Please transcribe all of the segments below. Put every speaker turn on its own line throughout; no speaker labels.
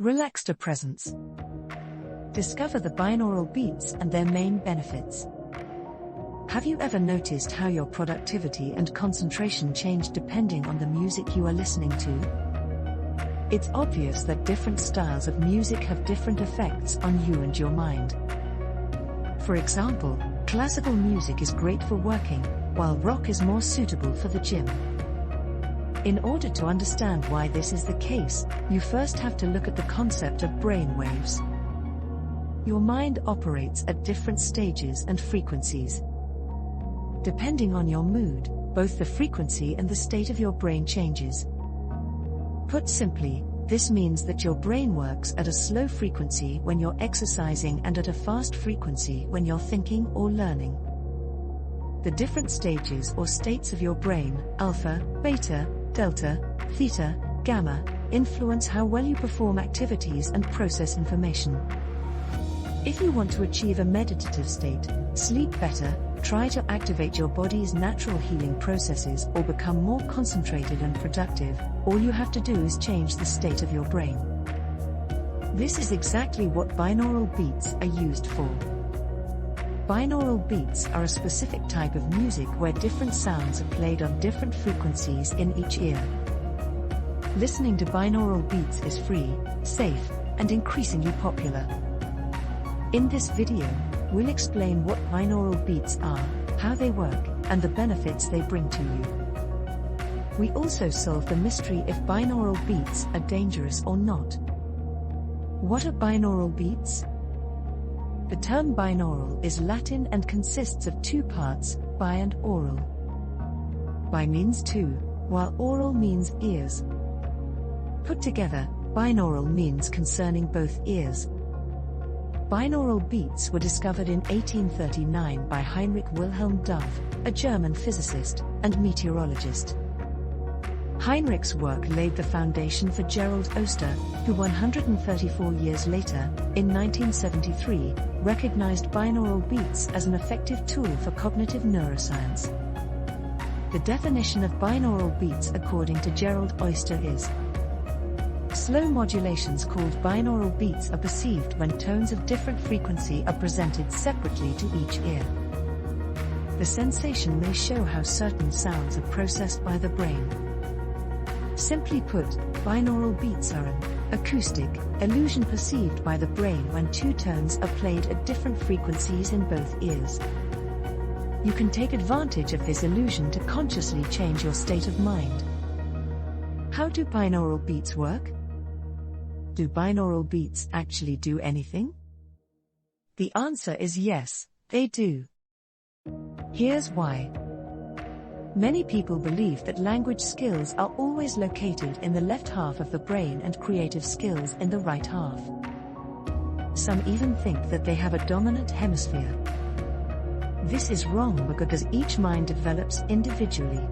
Relaxta presents. Discover the binaural beats and their main benefits. Have you ever noticed how your productivity and concentration change depending on the music you are listening to? It's obvious that different styles of music have different effects on you and your mind. For example, classical music is great for working, while rock is more suitable for the gym. In order to understand why this is the case, you first have to look at the concept of brain waves. Your mind operates at different stages and frequencies. Depending on your mood, both the frequency and the state of your brain changes. Put simply, this means that your brain works at a slow frequency when you're exercising and at a fast frequency when you're thinking or learning. The different stages or states of your brain, alpha, beta, delta, theta, gamma, influence how well you perform activities and process information. If you want to achieve a meditative state, sleep better, try to activate your body's natural healing processes or become more concentrated and productive, all you have to do is change the state of your brain. This is exactly what binaural beats are used for. Binaural beats are a specific type of music where different sounds are played on different frequencies in each ear. Listening to binaural beats is free, safe, and increasingly popular. In this video, we'll explain what binaural beats are, how they work, and the benefits they bring to you. We also solve the mystery if binaural beats are dangerous or not. What are binaural beats? The term binaural is Latin and consists of two parts, bi and aural. Bi means two, while aural means ears. Put together, binaural means concerning both ears. Binaural beats were discovered in 1839 by Heinrich Wilhelm Dove, a German physicist and meteorologist. Heinrich's work laid the foundation for Gerald Oster, who 134 years later, in 1973, recognized binaural beats as an effective tool for cognitive neuroscience. The definition of binaural beats according to Gerald Oster is: slow modulations called binaural beats are perceived when tones of different frequency are presented separately to each ear. The sensation may show how certain sounds are processed by the brain. Simply put, binaural beats are an acoustic illusion perceived by the brain when two tones are played at different frequencies in both ears. You can take advantage of this illusion to consciously change your state of mind. How do binaural beats work? Do binaural beats actually do anything? The answer is yes, they do. Here's why. Many people believe that language skills are always located in the left half of the brain and creative skills in the right half. Some even think that they have a dominant hemisphere. This is wrong because each mind develops individually.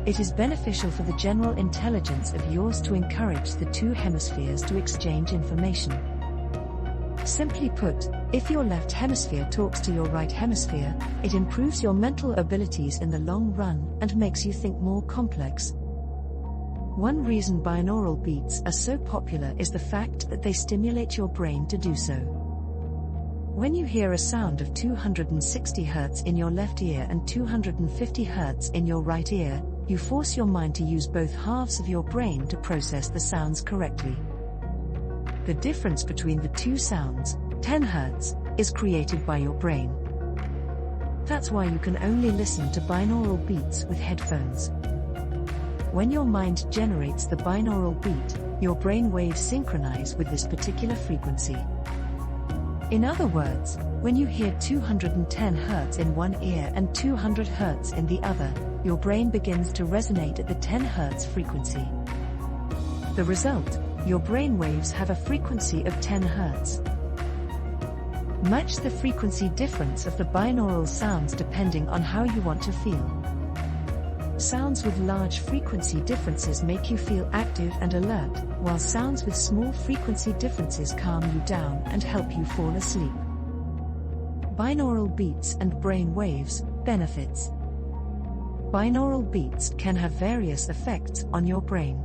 It is beneficial for the general intelligence of yours to encourage the two hemispheres to exchange information. Simply put, if your left hemisphere talks to your right hemisphere, it improves your mental abilities in the long run and makes you think more complex. One reason binaural beats are so popular is the fact that they stimulate your brain to do so. When you hear a sound of 260 Hz in your left ear and 250 Hz in your right ear, you force your mind to use both halves of your brain to process the sounds correctly. The difference between the two sounds, 10 Hz, is created by your brain. That's why you can only listen to binaural beats with headphones. When your mind generates the binaural beat, your brain waves synchronize with this particular frequency. In other words, when you hear 210 Hz in one ear and 200 Hz in the other, your brain begins to resonate at the 10 Hz frequency. The result, your brain waves have a frequency of 10 Hz. Match the frequency difference of the binaural sounds depending on how you want to feel. Sounds with large frequency differences make you feel active and alert, while sounds with small frequency differences calm you down and help you fall asleep. Binaural beats and brain waves, benefits. Binaural beats can have various effects on your brain.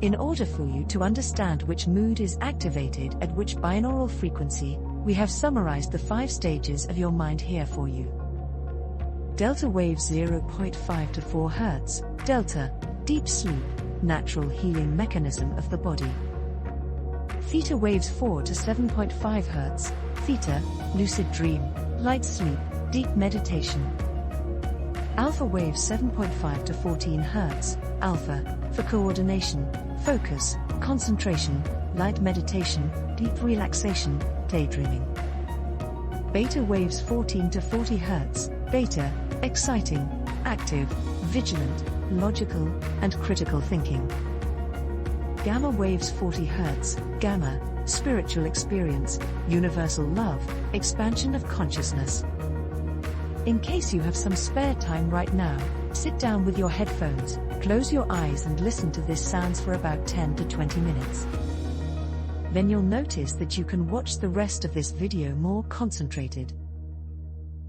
In order for you to understand which mood is activated at which binaural frequency, we have summarized the 5 stages of your mind here for you. Delta waves 0.5 to 4 Hz, delta, deep sleep, natural healing mechanism of the body. Theta waves 4 to 7.5 Hz, theta, lucid dream, light sleep, deep meditation. Alpha waves 7.5 to 14 Hz, alpha, for coordination, focus, concentration, light meditation, deep relaxation, daydreaming. Beta waves 14 to 40 Hz, beta, exciting, active, vigilant, logical, and critical thinking. Gamma waves 40 Hz, gamma, spiritual experience, universal love, expansion of consciousness. In case you have some spare time right now, sit down with your headphones, close your eyes and listen to this sounds for about 10 to 20 minutes. Then you'll notice that you can watch the rest of this video more concentrated.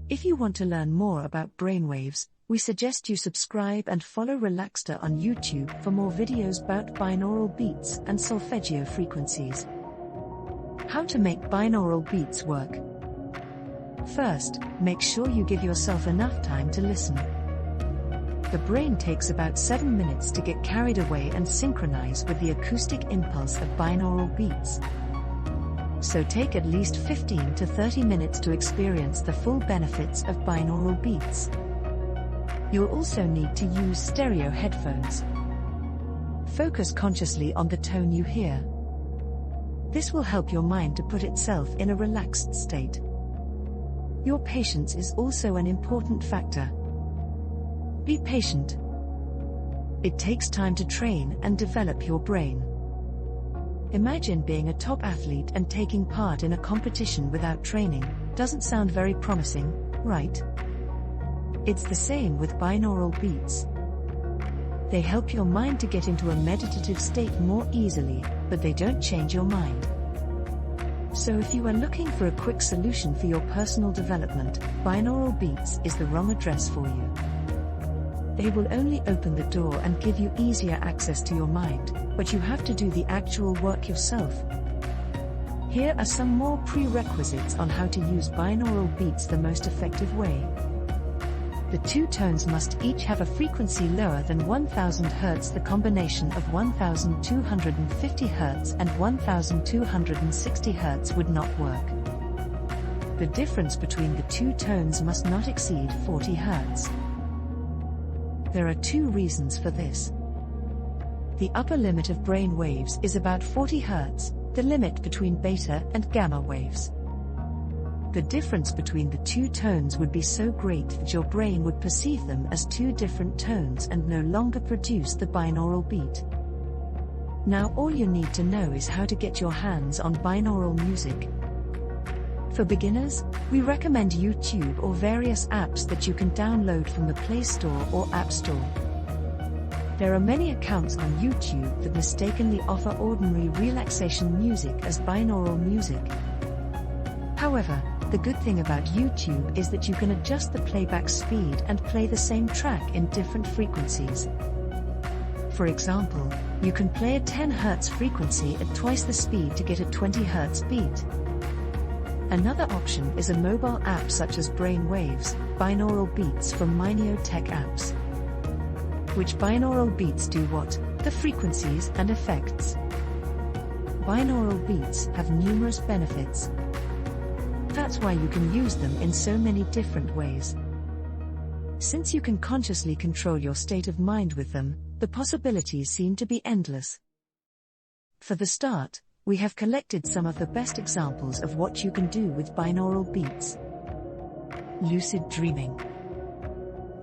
If you want to learn more about brainwaves, we suggest you subscribe and follow Relaxta on YouTube for more videos about binaural beats and solfeggio frequencies. How to make binaural beats work. First, make sure you give yourself enough time to listen. The brain takes about 7 minutes to get carried away and synchronize with the acoustic impulse of binaural beats. So take at least 15 to 30 minutes to experience the full benefits of binaural beats. You'll also need to use stereo headphones. Focus consciously on the tone you hear. This will help your mind to put itself in a relaxed state. Your patience is also an important factor. Be patient. It takes time to train and develop your brain. Imagine being a top athlete and taking part in a competition without training. Doesn't sound very promising, right? It's the same with binaural beats. They help your mind to get into a meditative state more easily, but they don't change your mind. So if you are looking for a quick solution for your personal development, binaural beats is the wrong address for you. They will only open the door and give you easier access to your mind, but you have to do the actual work yourself. Here are some more prerequisites on how to use binaural beats the most effective way. The 2 tones must each have a frequency lower than 1000 Hz. The combination of 1250 Hz and 1260 Hz would not work. The difference between the 2 tones must not exceed 40 Hz. There are 2 reasons for this. The upper limit of brain waves is about 40 Hz, the limit between beta and gamma waves. The difference between the 2 tones would be so great that your brain would perceive them as 2 different tones and no longer produce the binaural beat. Now all you need to know is how to get your hands on binaural music. For beginners, we recommend YouTube or various apps that you can download from the Play Store or App Store. There are many accounts on YouTube that mistakenly offer ordinary relaxation music as binaural music. However, the good thing about YouTube is that you can adjust the playback speed and play the same track in different frequencies. For example, you can play a 10 Hz frequency at twice the speed to get a 20 Hz beat. Another option is a mobile app such as Brainwaves, binaural beats from Mineo Tech apps. Which binaural beats do what? The frequencies and effects. Binaural beats have numerous benefits. That's why you can use them in so many different ways. Since you can consciously control your state of mind with them, the possibilities seem to be endless. For the start, we have collected some of the best examples of what you can do with binaural beats. Lucid dreaming.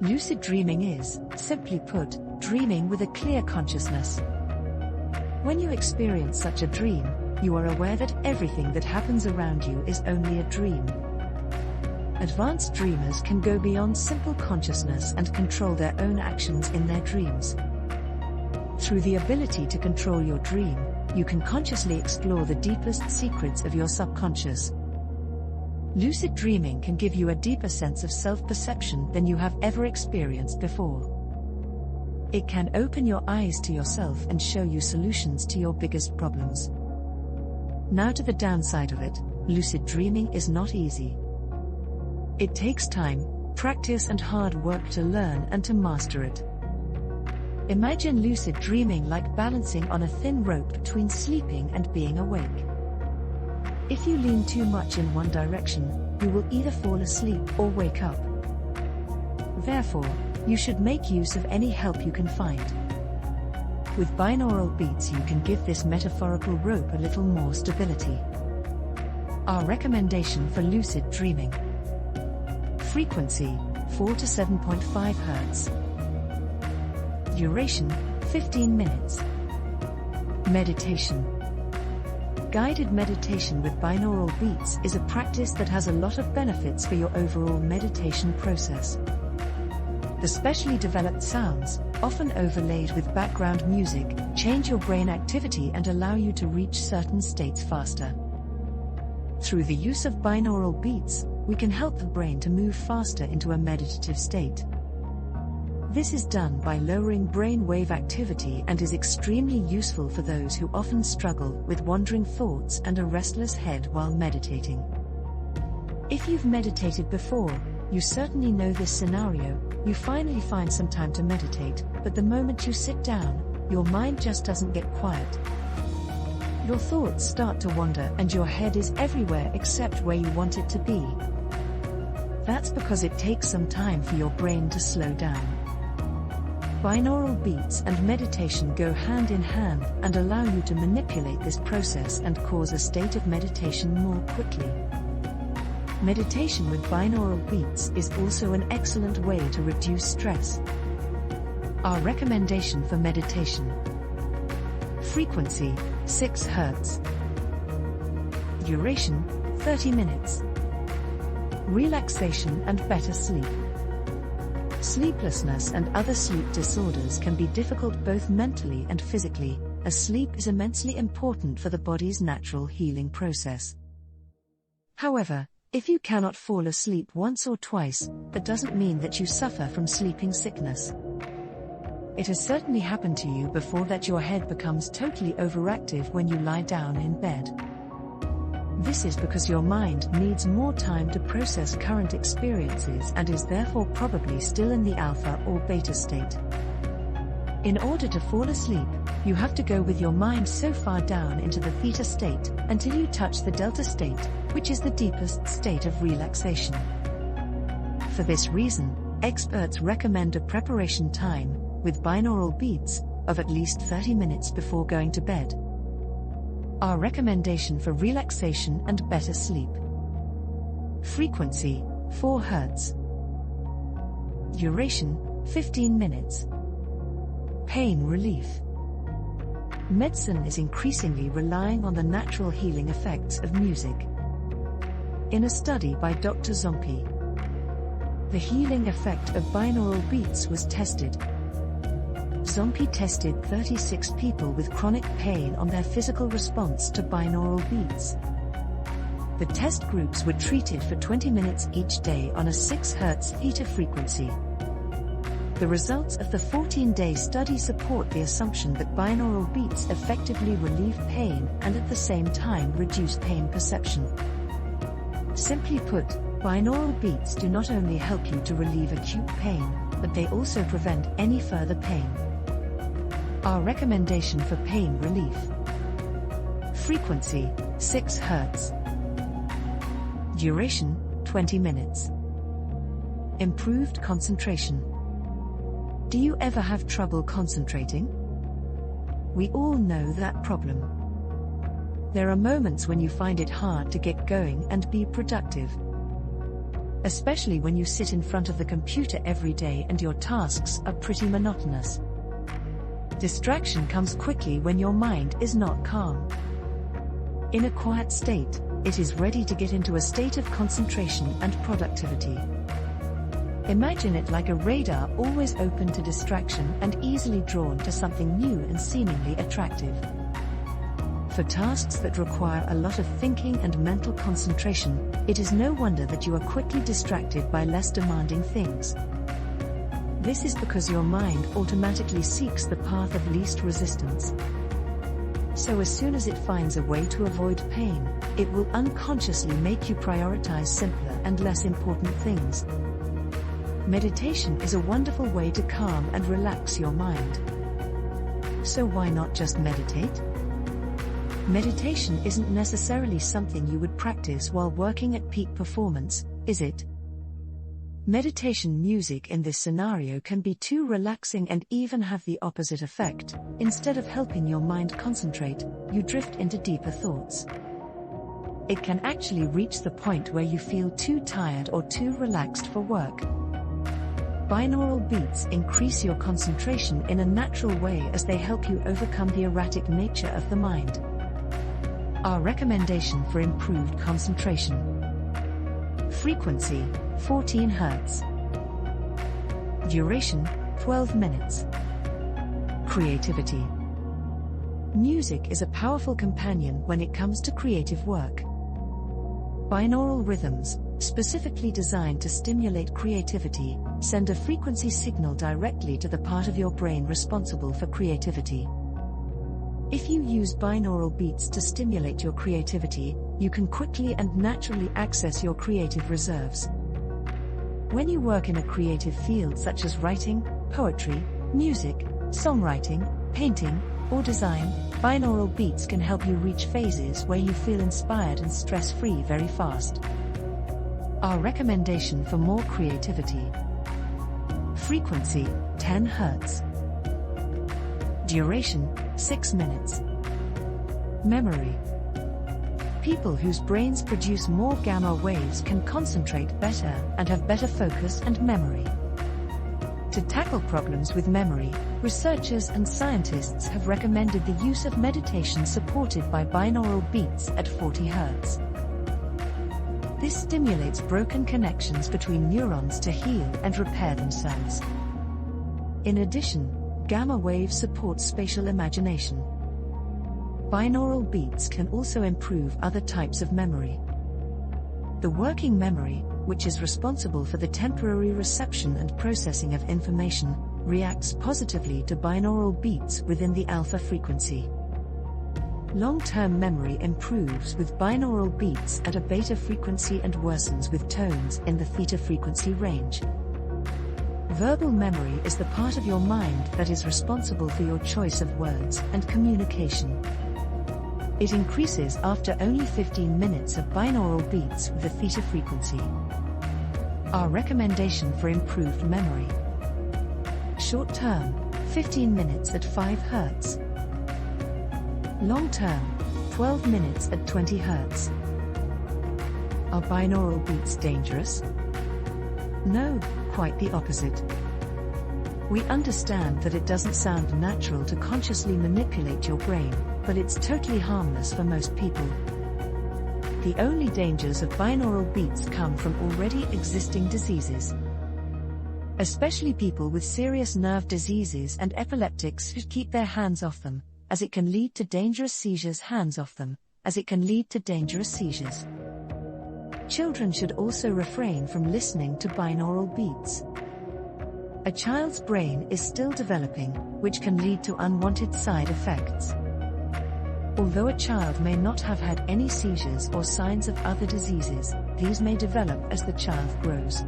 Lucid dreaming is, simply put, dreaming with a clear consciousness. When you experience such a dream, you are aware that everything that happens around you is only a dream. Advanced dreamers can go beyond simple consciousness and control their own actions in their dreams. Through the ability to control your dream, you can consciously explore the deepest secrets of your subconscious. Lucid dreaming can give you a deeper sense of self-perception than you have ever experienced before. It can open your eyes to yourself and show you solutions to your biggest problems. Now to the downside of it, lucid dreaming is not easy. It takes time, practice and hard work to learn and to master it. Imagine lucid dreaming like balancing on a thin rope between sleeping and being awake. If you lean too much in one direction, you will either fall asleep or wake up. Therefore, you should make use of any help you can find. With binaural beats you can give this metaphorical rope a little more stability. Our recommendation for lucid dreaming. Frequency, 4 to 7.5 Hz. Duration, 15 minutes. Meditation. Guided meditation with binaural beats is a practice that has a lot of benefits for your overall meditation process. The specially developed sounds, often overlaid with background music, change your brain activity and allow you to reach certain states faster. Through the use of binaural beats, we can help the brain to move faster into a meditative state. This is done by lowering brain wave activity and is extremely useful for those who often struggle with wandering thoughts and a restless head while meditating. If you've meditated before, you certainly know this scenario. You finally find some time to meditate, but the moment you sit down, your mind just doesn't get quiet. Your thoughts start to wander and your head is everywhere except where you want it to be. That's because it takes some time for your brain to slow down. Binaural beats and meditation go hand in hand and allow you to manipulate this process and cause a state of meditation more quickly. Meditation with binaural beats is also an excellent way to reduce stress. Our recommendation for meditation. Frequency, 6 Hz. Duration, 30 minutes. Relaxation and better sleep. Sleeplessness and other sleep disorders can be difficult both mentally and physically, as sleep is immensely important for the body's natural healing process. However, if you cannot fall asleep once or twice, that doesn't mean that you suffer from sleeping sickness. It has certainly happened to you before that your head becomes totally overactive when you lie down in bed. This is because your mind needs more time to process current experiences and is therefore probably still in the alpha or beta state. In order to fall asleep, you have to go with your mind so far down into the theta state until you touch the delta state, which is the deepest state of relaxation. For this reason, experts recommend a preparation time, with binaural beats, of at least 30 minutes before going to bed. Our recommendation for relaxation and better sleep. Frequency, 4 Hz. Duration, 15 minutes. Pain relief. Medicine is increasingly relying on the natural healing effects of music. In a study by Dr. Zompi, the healing effect of binaural beats was tested. Zompi tested 36 people with chronic pain on their physical response to binaural beats. The test groups were treated for 20 minutes each day on a 6 Hz theta frequency. The results of the 14-day study support the assumption that binaural beats effectively relieve pain and at the same time reduce pain perception. Simply put, binaural beats do not only help you to relieve acute pain, but they also prevent any further pain. Our recommendation for pain relief. Frequency, 6 Hz. Duration, 20 minutes. Improved concentration. Do you ever have trouble concentrating? We all know that problem. There are moments when you find it hard to get going and be productive. Especially when you sit in front of the computer every day and your tasks are pretty monotonous. Distraction comes quickly when your mind is not calm. In a quiet state, it is ready to get into a state of concentration and productivity. Imagine it like a radar always open to distraction and easily drawn to something new and seemingly attractive. For tasks that require a lot of thinking and mental concentration, it is no wonder that you are quickly distracted by less demanding things. This is because your mind automatically seeks the path of least resistance. So as soon as it finds a way to avoid pain, it will unconsciously make you prioritize simpler and less important things. Meditation is a wonderful way to calm and relax your mind. So why not just meditate? Meditation isn't necessarily something you would practice while working at peak performance, is it? Meditation music in this scenario can be too relaxing and even have the opposite effect. Instead of helping your mind concentrate, you drift into deeper thoughts. It can actually reach the point where you feel too tired or too relaxed for work. Binaural beats increase your concentration in a natural way as they help you overcome the erratic nature of the mind. Our recommendation for improved concentration. Frequency, 14 Hz. Duration, 12 minutes. Creativity. Music is a powerful companion when it comes to creative work. Binaural rhythms, specifically designed to stimulate creativity, send a frequency signal directly to the part of your brain responsible for creativity. If you use binaural beats to stimulate your creativity, you can quickly and naturally access your creative reserves. When you work in a creative field such as writing, poetry, music, songwriting, painting, or design, binaural beats can help you reach phases where you feel inspired and stress-free very fast. Our recommendation for more creativity. Frequency, 10 Hz. Duration, 6 minutes. Memory. People whose brains produce more gamma waves can concentrate better and have better focus and memory. To tackle problems with memory, researchers and scientists have recommended the use of meditation supported by binaural beats at 40 Hz. This stimulates broken connections between neurons to heal and repair themselves. In addition, gamma waves support spatial imagination. Binaural beats can also improve other types of memory. The working memory, which is responsible for the temporary reception and processing of information, reacts positively to binaural beats within the alpha frequency. Long-term memory improves with binaural beats at a beta frequency and worsens with tones in the theta frequency range. Verbal memory is the part of your mind that is responsible for your choice of words and communication. It increases after only 15 minutes of binaural beats with the theta frequency. Our recommendation for improved memory. Short term, 15 minutes at 5 Hz. Long term, 12 minutes at 20 Hz. Are binaural beats dangerous? No, quite the opposite. We understand that it doesn't sound natural to consciously manipulate your brain, but it's totally harmless for most people. The only dangers of binaural beats come from already existing diseases. Especially people with serious nerve diseases and epileptics should keep their hands off them, as it can lead to dangerous seizures. Children should also refrain from listening to binaural beats. A child's brain is still developing, which can lead to unwanted side effects. Although a child may not have had any seizures or signs of other diseases, these may develop as the child grows.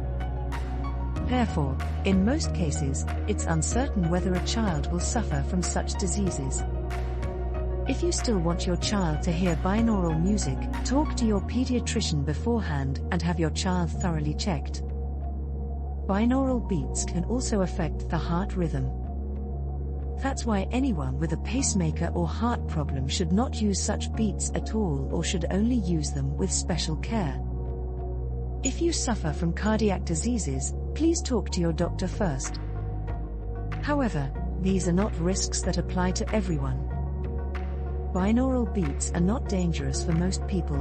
Therefore, in most cases, it's uncertain whether a child will suffer from such diseases. If you still want your child to hear binaural music, talk to your pediatrician beforehand and have your child thoroughly checked. Binaural beats can also affect the heart rhythm. That's why anyone with a pacemaker or heart problem should not use such beats at all or should only use them with special care. If you suffer from cardiac diseases, please talk to your doctor first. However, these are not risks that apply to everyone. Binaural beats are not dangerous for most people.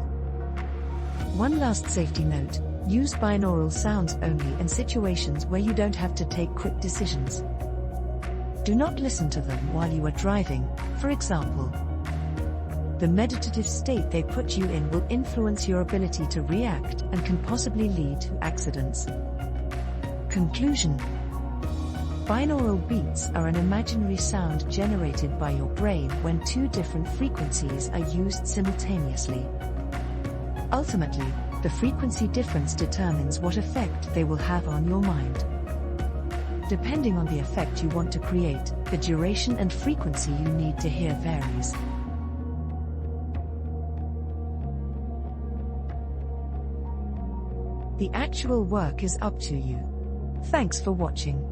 One last safety note: use binaural sounds only in situations where you don't have to take quick decisions. Do not listen to them while you are driving, for example. The meditative state they put you in will influence your ability to react and can possibly lead to accidents. Conclusion: Binaural beats are an imaginary sound generated by your brain when two different frequencies are used simultaneously. Ultimately, the frequency difference determines what effect they will have on your mind. Depending on the effect you want to create, the duration and frequency you need to hear varies. The actual work is up to you. Thanks for watching.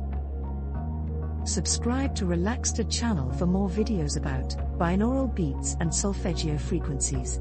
Subscribe to Relaxta channel for more videos about binaural beats and solfeggio frequencies.